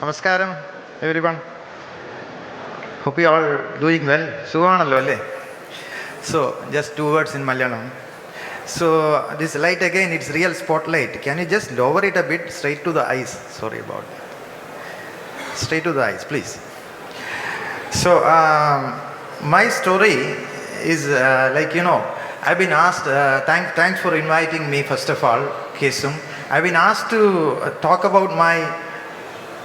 Namaskaram, everyone. Hope you all doing well. Suganallo alle. So, just two words in Malayalam. So, this light again, it's real spotlight. Can you just lower it a bit straight to the eyes? Sorry about that. Straight to the eyes, please. So, my story is I've been asked, thanks for inviting me, first of all, Kesum. I've been asked to talk about my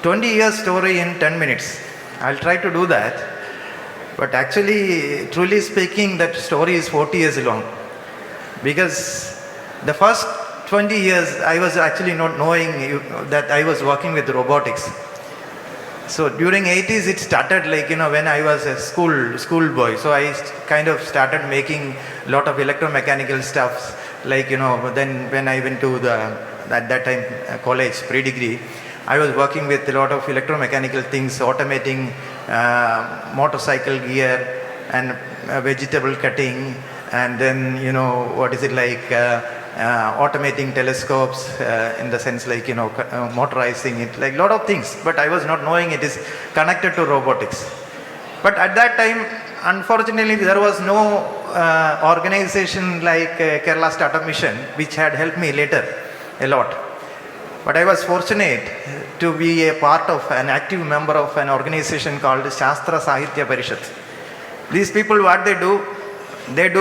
20 years story in 10 minutes. I'll try to do that. But actually, truly speaking, that story is 40 years long. Because the first 20 years, I was actually not knowing that I was working with robotics. So during 80s, it started when I was a schoolboy. So I kind of started making a lot of electromechanical stuff. Then when I went to at that time, college, pre-degree, I was working with a lot of electromechanical things, automating motorcycle gear and vegetable cutting, and then automating telescopes in the sense motorizing it, like a lot of things. But I was not knowing it is connected to robotics. But at that time, unfortunately, there was no organization like Kerala Startup Mission, which had helped me later a lot. But I was fortunate to be a part of an active member of an organization called Shastra Sahitya Parishat. These people, what they do, they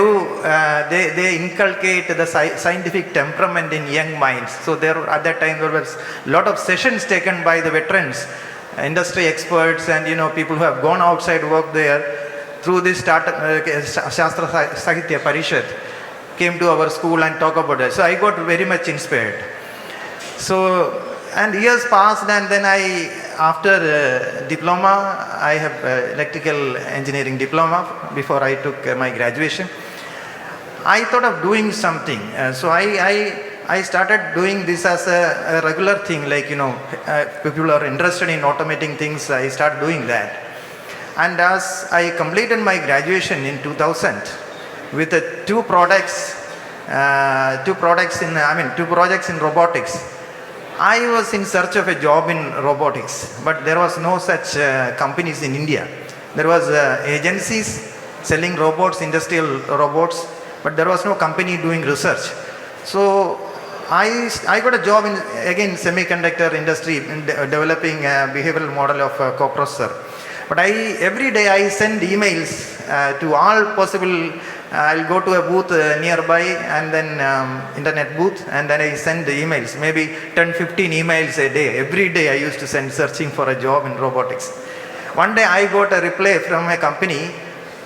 inculcate the scientific temperament in young minds. So at that time there was a lot of sessions taken by the veterans, industry experts, and people who have gone outside work there. Through this Shastra Sahitya Parishat came to our school and talk about it. So I got very much inspired. So, and years passed, and then after diploma, I have electrical engineering diploma before I took my graduation. I thought of doing something. So I started doing this as a regular thing, people are interested in automating things, I started doing that. And as I completed my graduation in 2000 with two projects in robotics, I was in search of a job in robotics, but there was no such companies in India. There was agencies selling robots, industrial robots, but there was no company doing research. So I got a job in semiconductor industry in developing a behavioral model of a coprocessor. But every day I send emails to all possible. I'll go to a booth nearby, and then internet booth, and then I send the emails, maybe 10-15 emails a day. Every day I used to send, searching for a job in robotics. One day I got a reply from a company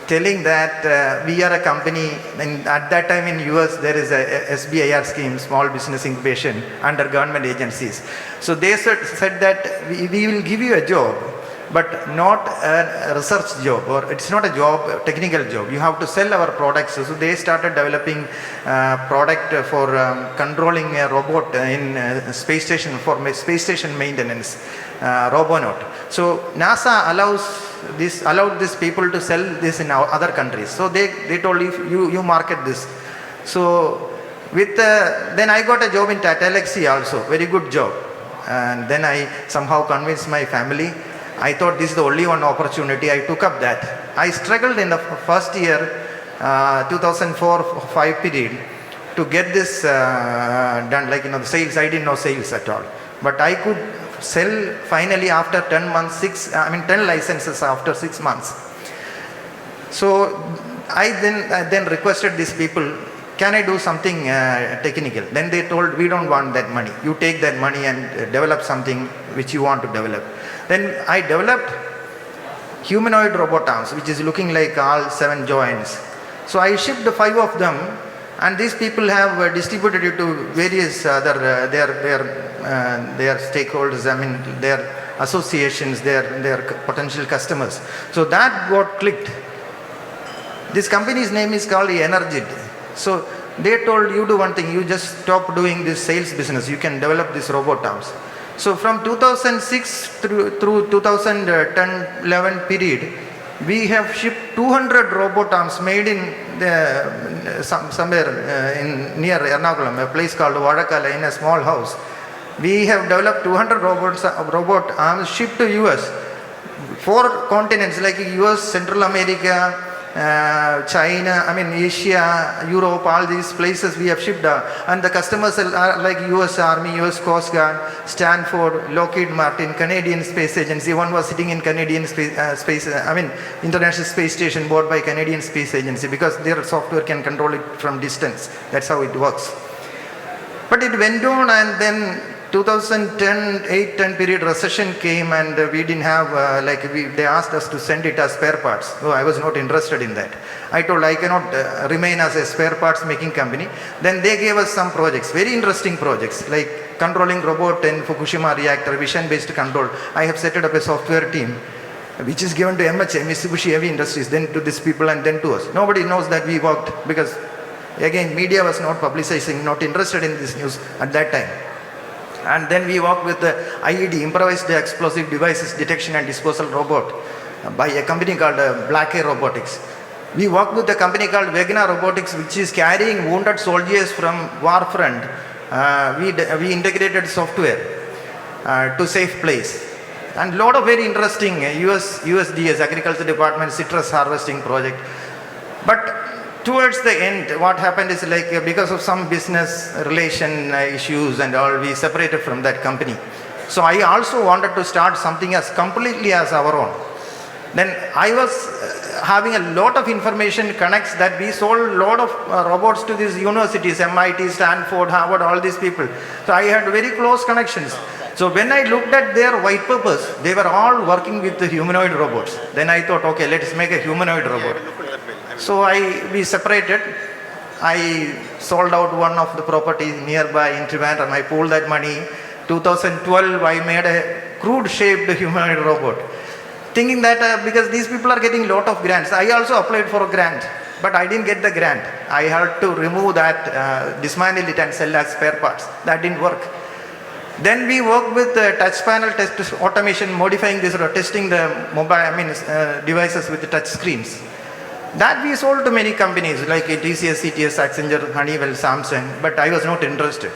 telling that we are a company, and at that time in US there is a SBIR scheme, Small Business Incubation, under government agencies. So they said that we will give you a job, but not a research job, or it's not a job, technical job. You have to sell our products. So they started developing product for controlling a robot in space station, for space station maintenance, Robonaut. So NASA allowed these people to sell this in other countries. So they told, if you market this. So then I got a job in Tata Elxsi also, very good job. And then I somehow convinced my family. I thought this is the only one opportunity. I took up that. I struggled in the first year, 2004-05 period, to get this done. The sales, I didn't know sales at all. But I could sell finally after 10 months, 10 licenses after 6 months. So I then requested these people, can I do something technical? Then they told, we don't want that money. You take that money and develop something which you want to develop. Then I developed humanoid robot arms, which is looking like all 7 joints. So I shipped 5 of them, and these people have distributed it to various other their stakeholders, their associations, their potential customers. So that got clicked. This company's name is called Energid. So they told, you do one thing, you just stop doing this sales business, you can develop this robot arms. So from 2006 through 2010-11 period, we have shipped 200 robot arms made in somewhere near Ernakulam, a place called Vadakala, in a small house. We have developed 200 robot arms shipped to US. 4 continents like US, Central America, China, Asia, Europe, all these places we have shipped. And the customers are like US Army, US Coast Guard, Stanford, Lockheed Martin, Canadian Space Agency. One was sitting in Canadian International Space Station bought by Canadian Space Agency because their software can control it from distance. That's how it works. But it went on, and then 2010 period recession came, and we didn't have they asked us to send it as spare parts. So I was not interested in that. I told I cannot remain as a spare parts making company. Then they gave us some projects, very interesting projects, like controlling robot in Fukushima reactor, vision based control. I have set up a software team which is given to MHA, Mitsubishi Heavy Industries, then to these people, and then to us. Nobody knows that we worked because again media was not publicizing, not interested in this news at that time. And then we worked with the IED, Improvised Explosive Devices Detection and Disposal Robot, by a company called Black Air Robotics. We worked with a company called Vegna Robotics, which is carrying wounded soldiers from war front. We integrated software to safe place. And lot of very interesting USDS, Agriculture Department citrus harvesting project. But towards the end, what happened is because of some business relation issues and all, we separated from that company. So I also wanted to start something as completely as our own. Then I was having a lot of information connects that we sold a lot of robots to these universities, MIT, Stanford, Harvard, all these people. So I had very close connections. So when I looked at their white papers, they were all working with the humanoid robots. Then I thought, okay, let's make a humanoid robot. So we separated. I sold out one of the properties nearby in Trivandrum. I pulled that money. 2012, I made a crude-shaped humanoid robot, thinking that because these people are getting a lot of grants. I also applied for a grant, but I didn't get the grant. I had to remove that, dismantle it and sell as spare parts. That didn't work. Then we worked with touch panel test automation, modifying this or testing the mobile devices with the touch screens. That we sold to many companies like TCS, CTS, Accenture, Honeywell, Samsung, but I was not interested.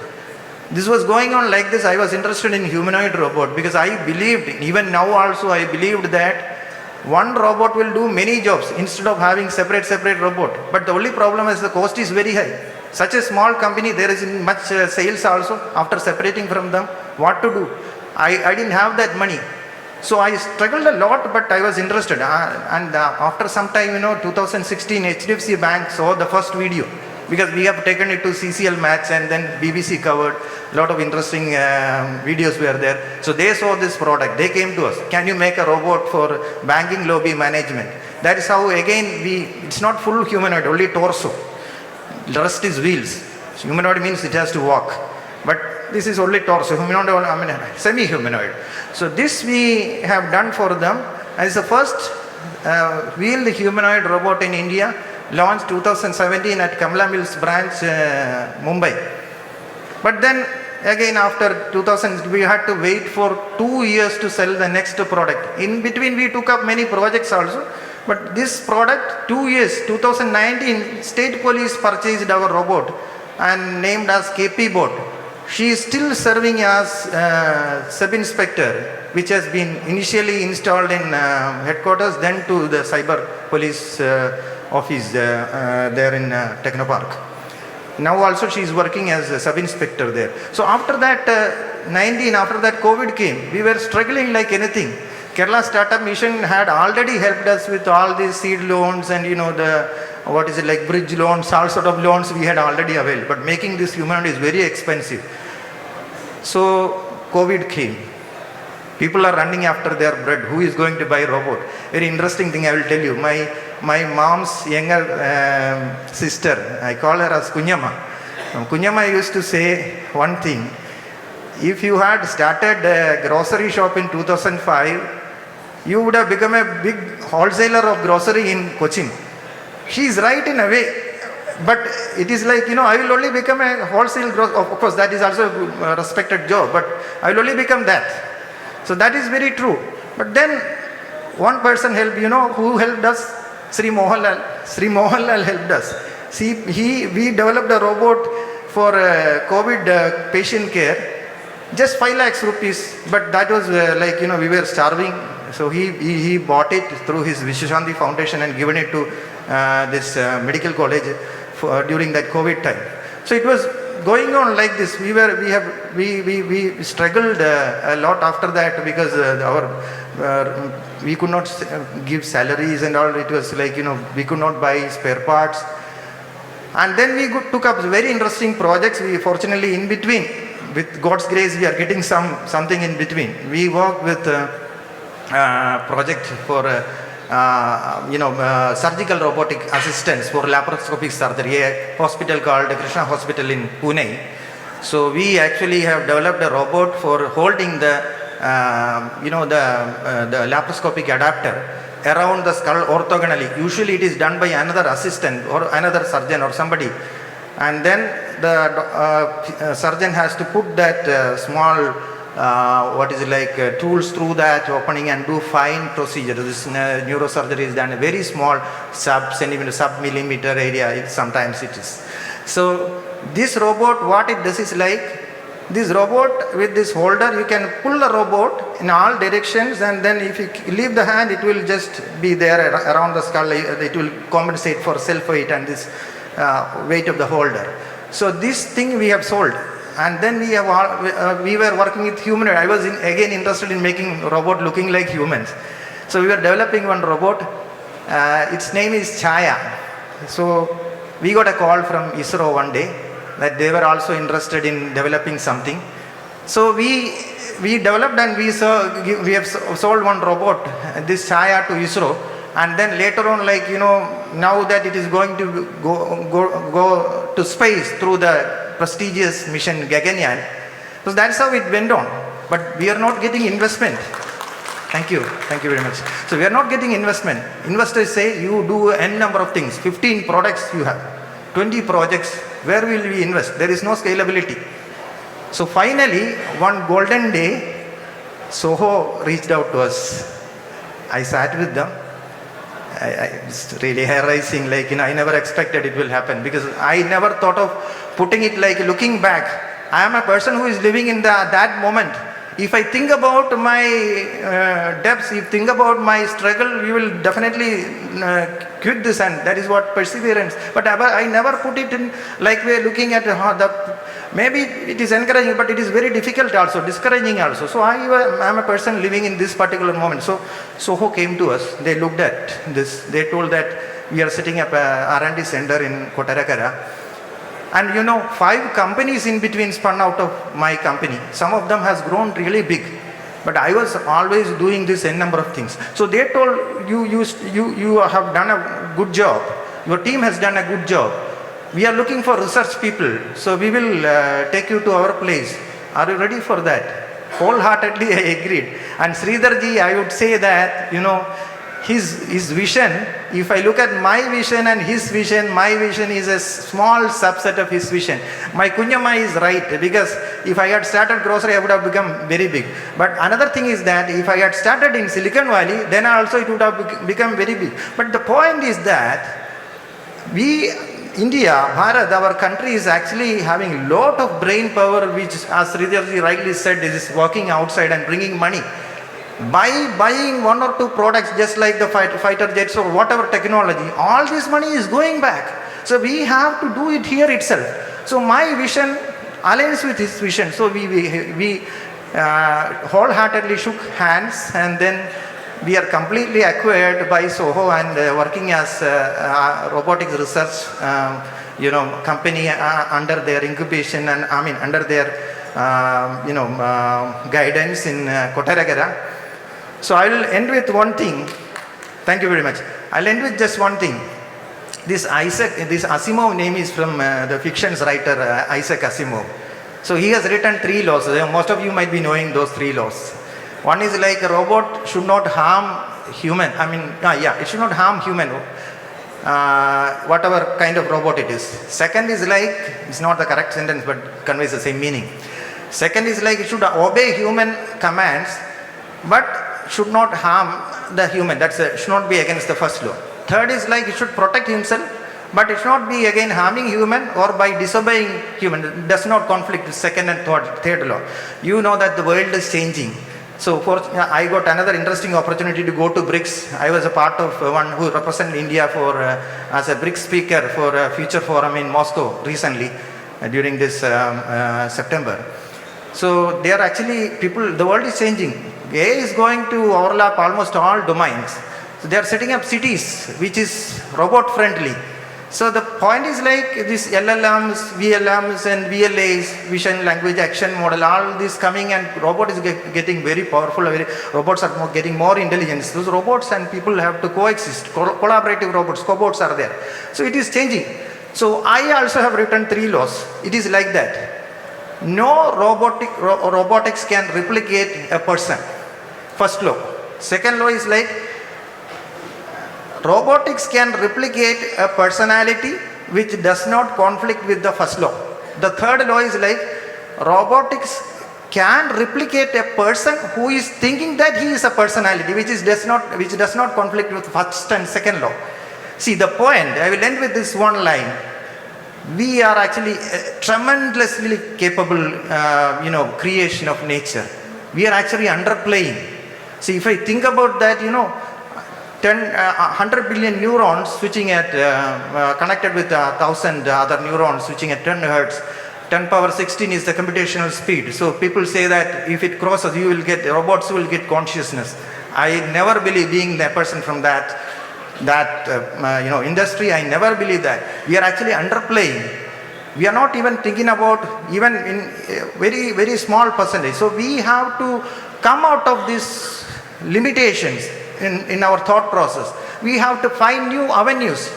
This was going on like this. I was interested in humanoid robot because I believed, even now also I believed that one robot will do many jobs instead of having separate robot. But the only problem is the cost is very high. Such a small company, there isn't much sales also after separating from them. What to do? I didn't have that money. So I struggled a lot, but I was interested. After some time, 2016, HDFC Bank saw the first video because we have taken it to CCL match and then BBC covered. A lot of interesting videos were there. So they saw this product. They came to us. Can you make a robot for banking lobby management? That is how, again, it's not full humanoid, only torso. The rest is wheels. Humanoid means it has to walk. But this is only torso, semi-humanoid. So this we have done for them as the first wheeled humanoid robot in India, launched 2017 at Kamala Mills branch, Mumbai. But then again after 2000, we had to wait for 2 years to sell the next product. In between we took up many projects also. But this product, 2 years, 2019, State Police purchased our robot and named as KARMI-Bot. She is still serving as sub-inspector, which has been initially installed in headquarters, then to the cyber police office there in Technopark. Now also she is working as a sub-inspector there. So after that, after that COVID came, we were struggling like anything. Kerala Startup Mission had already helped us with all these seed loans and bridge loans, all sort of loans we had already availed. But making this humanoid is very expensive. So COVID came. People are running after their bread. Who is going to buy a robot? Very interesting thing I will tell you. My mom's younger sister, I call her as Kunyama. Kunyama used to say one thing. If you had started a grocery shop in 2005, you would have become a big wholesaler of grocery in Kochi. She is right in a way. But it is like, I will only become a wholesale grocer. Of course, that is also a respected job, but I will only become that. So that is very true. But then one person helped, who helped us? Sri Mohanlal. Sri Mohanlal helped us. See, we developed a robot for COVID patient care. just 5 lakhs rupees, but that was we were starving. So he bought it through his Vishwashanti Foundation and given it to this medical college during that COVID time. So it was going on like this. We struggled a lot after that because we could not give salaries and all. It was we could not buy spare parts. And then we took up very interesting projects. We fortunately in between, with God's grace, we are getting something in between. We work with project for surgical robotic assistance for laparoscopic surgery, a hospital called Krishna Hospital in Pune. So we actually have developed a robot for holding the laparoscopic adapter around the skull orthogonally. Usually it is done by another assistant or another surgeon or somebody, and then the surgeon has to put that small tools through that opening and do fine procedure. This neurosurgery is done a very small sub-centimeter, sub-millimeter area, sometimes it is. So this robot, what it does is this robot with this holder, you can pull the robot in all directions, and then if you leave the hand, it will just be there around the skull. It will compensate for self-weight and this weight of the holder. So this thing we have sold. And then we were working with humanoid. I was again interested in making robot looking like humans. So we were developing one robot. Its name is Chaya. So we got a call from ISRO one day that they were also interested in developing something. So we developed and we have sold one robot, this Chaya, to ISRO. And then later on, now that it is going to go to space through the prestigious mission Gaganyaan. So that's how it went on. But we are not getting investment. Thank you very much. So we are not getting investment. Investors say you do n number of things, 15 products you have, 20 projects, where will we invest? There is no scalability. So finally, one golden day, Soho reached out to us. I sat with them. It's really hair-raising, I never expected it will happen, because I never thought of putting it looking back. I am a person who is living in that moment. If I think about my depths, if think about my struggle, we will definitely quit this, and that is what perseverance. But I never put it in we're looking at maybe it is encouraging, but it is very difficult also, discouraging also. So I am a person living in this particular moment. So Soho came to us. They looked at this. They told that we are setting up a R&D center in Kottarakara. And 5 companies in between spun out of my company. Some of them has grown really big. But I was always doing this n number of things. So they told, you have done a good job. Your team has done a good job. We are looking for research people. So we will take you to our place. Are you ready for that? Wholeheartedly I agreed. And Sridharji, I would say that, his vision, if I look at my vision and his vision, my vision is a small subset of his vision. My Kunyama is right, because if I had started grocery, I would have become very big. But another thing is that if I had started in Silicon Valley, then also it would have become very big. But the point is that India, Bharat, our country is actually having a lot of brain power, which, as Sridharji rightly said, is working outside and bringing money. By buying 1 or 2 products, just like the fighter jets or whatever technology, all this money is going back. So we have to do it here itself. So my vision aligns with his vision. So we wholeheartedly shook hands, and then we are completely acquired by Soho and working as robotics research company under their incubation and under their guidance in Kottarakara. So I will end with one thing. Thank you very much. I'll end with just one thing. This ASIMOV name is from the fictions writer Isaac Asimov. So he has written 3 laws. Most of you might be knowing those 3 laws. One is a robot should not harm human. It should not harm human, whatever kind of robot it is. Second is it's not the correct sentence, but conveys the same meaning. Second is it should obey human commands, but should not harm the human. Should not be against the first law. Third is it should protect himself, But it should not be again harming human or by disobeying human. It does not conflict with second and third law. You know that the world is changing. So I got another interesting opportunity to go to BRICS. I was a part of one who represented India for as a BRICS speaker for a future forum in Moscow recently during this September. So they are actually people, the world is changing. AI is going to overlap almost all domains. So they are setting up cities which is robot friendly. So the point is like this LLMs, VLMs and VLAs, vision language action model, all this coming, and robot is getting very powerful. Robots are getting more intelligence. Those robots and people have to coexist. Collaborative robots, cobots are there. So it is changing. So I also have written 3 laws. It is like that. No robotics can replicate a person. First law. Second law is like robotics can replicate a personality which does not conflict with the first law. The third law is like robotics can replicate a person who is thinking that he is a personality which does not conflict with first and second law. See the point, I will end with this one line. We are actually a tremendously capable creation of nature. We are actually underplaying. See, if I think about that, 100 billion neurons switching at connected with 1,000 other neurons switching at 10 hertz. 10 power 16 is the computational speed. So people say that if it crosses, robots will get consciousness. I never believe, being a person from that industry, I never believe that. We are actually underplaying. We are not even thinking about even in very, very small percentage. So we have to come out of these limitations in our thought process. We have to find new avenues.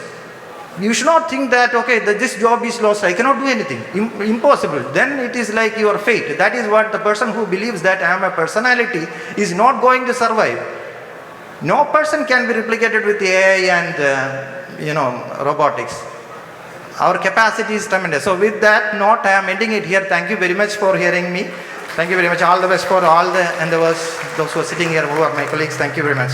You should not think that, okay, this job is lost, I cannot do anything. Impossible. Then it is like your fate. That is what the person who believes that I am a personality is not going to survive. No person can be replicated with AI and robotics. Our capacity is tremendous. So with that note, I am ending it here. Thank you very much for hearing me. Thank you very much. All the best for all the endeavors, those who are sitting here, who are my colleagues. Thank you very much.